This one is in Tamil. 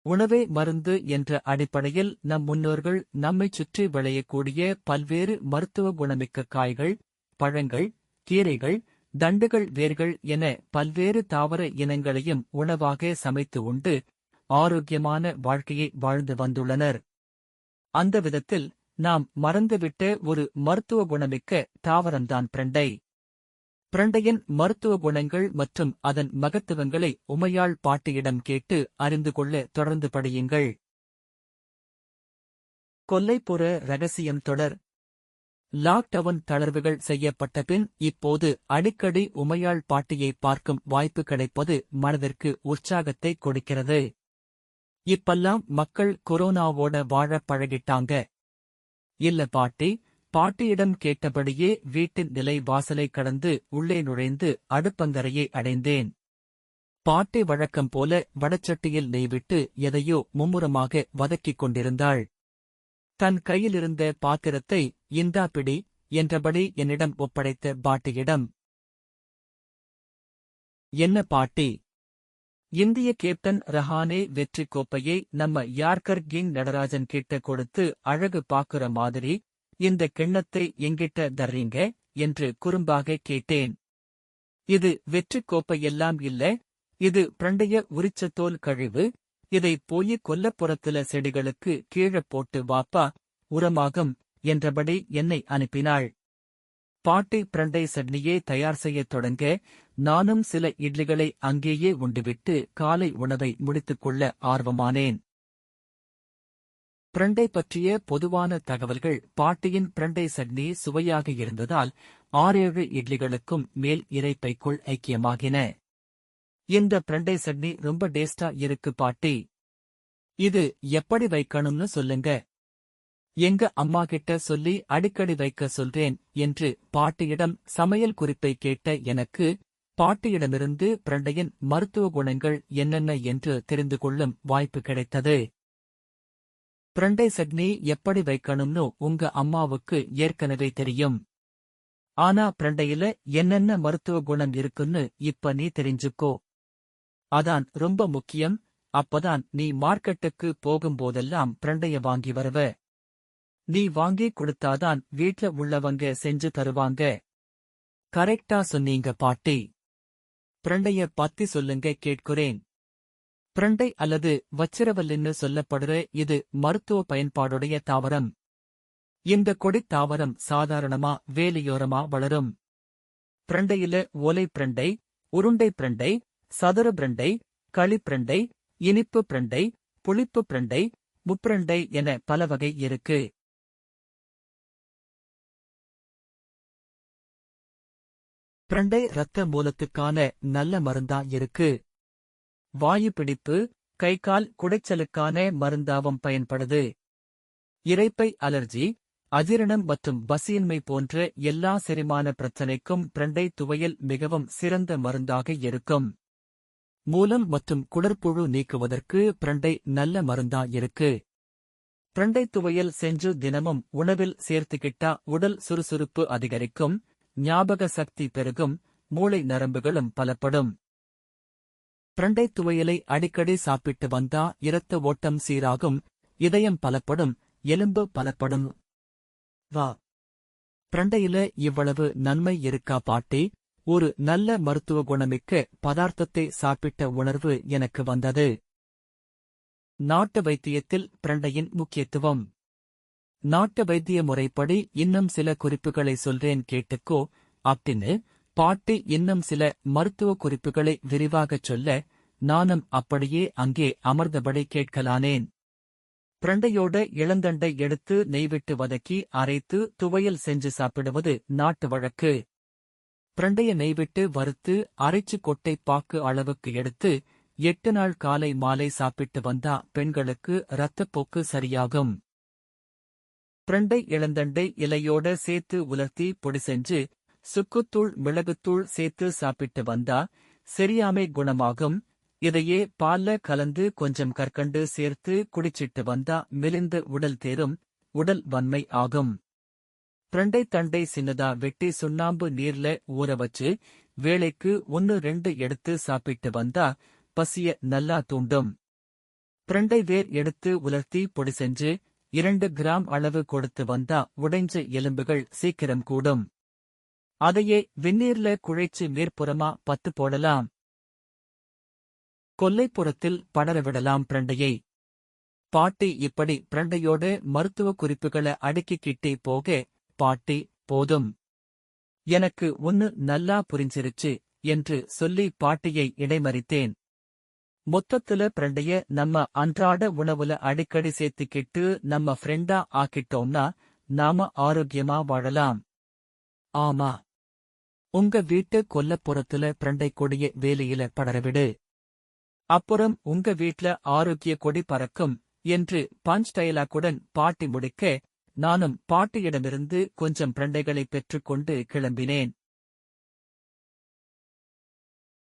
உணவே மருந்து என்ற அடிப்படையில் நம் முன்னோர்கள் நம்மைச் சுற்றி விளையக்கூடிய பல்வேறு மருத்துவ குணமிக்க காய்கள், பழங்கள், கீரைகள், தண்டுகள், வேர்கள் என பல்வேறு தாவர இனங்களையும் உணவாக சமைத்து உண்டு ஆரோக்கியமான வாழ்க்கையை வாழ்ந்து வந்துள்ளனர். அந்த விதத்தில் நாம் மறந்துவிட்ட ஒரு மருத்துவ குணமிக்க தாவரம்தான் பிரண்டை. பிரண்டையின் மருத்துவ குணங்கள் மற்றும் அதன் மகத்துவங்களை உமையாள் பாட்டியிடம் கேட்டு அறிந்து கொள்ள தொடர்ந்து படியுங்கள். கொல்லைப்புற ரகசியம் தொடர். லாக்டவுன் தளர்வுகள் செய்யப்பட்ட பின் இப்போது அடிக்கடி உமையாள் பாட்டியை பார்க்கும் வாய்ப்பு கிடைப்பது மனதிற்கு உற்சாகத்தை கொடுக்கிறது. இப்பெல்லாம் மக்கள் கொரோனாவோட வாழப் பழகிட்டாங்க. இல்ல பாட்டி, பாட்டியிடம் கேட்டபடியே வீட்டின் நிலை வாசலை கடந்து உள்ளே நுழைந்து அடுப்பங்கரையை அடைந்தேன். பாட்டி வழக்கம் போல வடச்சட்டியில் நெய்விட்டு எதையோ மும்முரமாக வதக்கிக் கொண்டிருந்தாள். தன் கையிலிருந்த பாத்திரத்தை இந்தா பிடி என்றபடி என்னிடம் ஒப்படைத்த பாட்டியிடம், என்ன பாட்டி? இந்திய கேப்டன் ரஹானே வெற்றி கோப்பையை நம்ம யார்கர் கிங் நடராஜன் கிட்ட கொடுத்து அழகு பாக்குற மாதிரி இந்த கிண்ணத்தை எங்கிட்ட தர்றீங்க என்று குறும்பாக கேட்டேன். இது வெற்றி கோப்பையெல்லாம் இல்ல, இது பிரண்டைய உரிச்சத்தோல் கழிவு. இதை போய் கொல்லப்புறத்துல செடிகளுக்கு கீழே போட்டு வாப்பா, உரமாகும் என்றபடி என்னை அனுப்பினாள். பாட்டி பிரண்டை சட்னியே தயார் செய்யத் தொடங்க நானும் சில இட்லிகளை அங்கேயே உண்டுவிட்டு காலை உணவை முடித்துக்கொள்ள ஆர்வமானேன். பிரண்டை பற்றிய பொதுவான தகவல்கள். பாட்டியின் பிரண்டை சட்னி சுவையாக இருந்ததால் 6-7 இட்லிகளுக்கும் மேல் இரைப்பைக்குள் ஐக்கியமாகின. இந்த பிரண்டை சட்னி ரொம்ப டேஸ்டா இருக்கு பாட்டி. இது எப்படி வைக்கணும்னு சொல்லுங்க. எங்க அம்மா கிட்ட சொல்லி அடிக்கடி வைக்க சொல்றேன் என்று பாட்டியிடம் சமையல் குறிப்பை கேட்ட எனக்கு பாட்டியிடமிருந்து பிரண்டையின் மருத்துவ குணங்கள் என்னென்ன என்று தெரிந்து கொள்ளும் வாய்ப்பு கிடைத்தது. பிரண்டை சட்னி எப்படி வைக்கணும்னு உங்க அம்மாவுக்கு ஏற்கனவே தெரியும். ஆனா பிரண்டையில என்னென்ன மருத்துவ குணம் இருக்குன்னு இப்ப நீ தெரிஞ்சுக்கோ. அதான் ரொம்ப முக்கியம். அப்பதான் நீ மார்க்கெட்டுக்கு போகும்போதெல்லாம் பிரண்டைய வாங்கி வருவ. நீ வாங்கி கொடுத்தாதான் வீட்ல உள்ளவங்க செஞ்சு தருவாங்க. கரெக்டா சொன்னீங்க பாட்டி. பிரண்டைய பத்தி சொல்லுங்க கேட்கிறேன். பிரண்டை அல்லது வச்சிரவல்லின்னு சொல்லப்படுற இது மருத்துவ பயன்பாடுடைய தாவரம். இந்த கொடித் தாவரம் சாதாரணமா வேலியோரமா வளரும். பிரண்டையில ஓலை பிரண்டை, உருண்டை பிரண்டை, சதுர பிரண்டை, களிப்பிரண்டை, இனிப்பு பிரண்டை, புளிப்பு பிரண்டை, முப்பிரண்டை என பல வகை இருக்கு. பிரண்டை இரத்த மூலத்துக்கான நல்ல மருந்தா இருக்கு. வாயு பிடிப்பு, கை கால் குடைச்சலுக்கான மருந்தாவும் பயன்படுது. இரைப்பை அலர்ஜி, அஜீரணம் மற்றும் பசியின்மை போன்ற எல்லா செரிமான பிரச்சனைக்கும் பிரண்டை துவையல் மிகவும் சிறந்த மருந்தாக இருக்கும். மூலம் மற்றும் குடற்புழு நீக்குவதற்கு பிரண்டை நல்ல மருந்தா இருக்கு. பிரண்டை துவையல் செஞ்சு தினமும் உணவில் சேர்த்துக்கிட்டா உடல் சுறுசுறுப்பு அதிகரிக்கும், ஞாபக சக்தி பெருகும், மூளை நரம்புகளும் பலப்படும். பிரண்டை துவையலை அடிக்கடி சாப்பிட்டு வந்தா இரத்த ஓட்டம் சீராகும், இதயம் பலப்படும், எலும்பு பலப்படும். வா, பிரண்டையில இவ்வளவு நன்மை இருக்கா பாட்டி? ஒரு நல்ல மருத்துவ குணமிக்க பதார்த்தத்தை சாப்பிட்ட உணர்வு எனக்கு வந்தது. நாட்டு வைத்தியத்தில் பிரண்டையின் முக்கியத்துவம். நாட்டு வைத்திய முறைப்படி இன்னும் சில குறிப்புகளை சொல்றேன் கேட்டுக்கோ அப்படின்னு பாட்டி இன்னும் சில மருத்துவ குறிப்புகளை விரிவாகச் சொல்ல நானும் அப்படியே அங்கே அமர்ந்தபடி கேட்கலானேன். பிரண்டையோட இளந்தண்டை எடுத்து நெய்விட்டு வதக்கி அரைத்து துவையல் செஞ்சு சாப்பிடுவது நாட்டு வழக்கு. பிரண்டைய நெய்விட்டு வறுத்து அரைச்சு கொட்டை பாக்கு அளவுக்கு எடுத்து 8 நாள் காலை மாலை சாப்பிட்டு வந்தா பெண்களுக்கு இரத்தப்போக்கு சரியாகும். பிரண்டை இளந்தண்டை இலையோட சேர்த்து உலர்த்தி பொடி செஞ்சு சுக்குத்தூள் மிளகுத்தூள் சேர்த்து சாப்பிட்டு வந்தா செரியாமை குணமாகும். இதையே பால்ல கலந்து கொஞ்சம் கற்கண்டு சேர்த்து குடிச்சிட்டு வந்தா மெலிந்த உடல் தேரும், உடல் வன்மை ஆகும். பிரண்டை தண்டை சின்னதா வெட்டி சுண்ணாம்பு நீர்ல ஊற வச்சு வேளைக்கு 1-2 எடுத்து சாப்பிட்டு வந்தா பசிய நல்லா தூண்டும். பிரண்டை வேர் எடுத்து உலர்த்தி பொடி செஞ்சு 2 கிராம் அளவு கொடுத்து வந்தா உடைஞ்ச எலும்புகள் சீக்கிரம் கூடும். அதையே வெந்நீர்ல குழைச்சு மேற்புறமா 10 போடலாம். கொல்லைப்புறத்தில் படரவிடலாம் பிரண்டையை. பாட்டி இப்படி பிரண்டையோட மருத்துவ குறிப்புகளை அடுக்கிக்கிட்டே போக, பாட்டி, போதும். எனக்கு ஒன்னு நல்லா புரிஞ்சிருச்சு என்று சொல்லி பாட்டியை இடைமறித்தேன். மொத்தத்துல பிரண்டைய நம்ம அன்றாட உணவுல அடிக்கடி சேர்த்துக்கிட்டு நம்ம ஃப்ரெண்டா ஆக்கிட்டோம்னா நாம ஆரோக்கியமா வாழலாம். ஆமா. உங்க வீட்டு கொல்லப்புறத்துல பிரண்டை கொடிய வேலியில படரவிடு. அப்புறம் உங்க வீட்ல ஆரோக்கிய கொடி பறக்கும் என்று பஞ்ச் டயலாக்குடன் பாட்டி முடிக்க, நானும் பாட்டியிடமிருந்து கொஞ்சம் பிரண்டைகளை பெற்றுக்கொண்டு கிளம்பினேன்.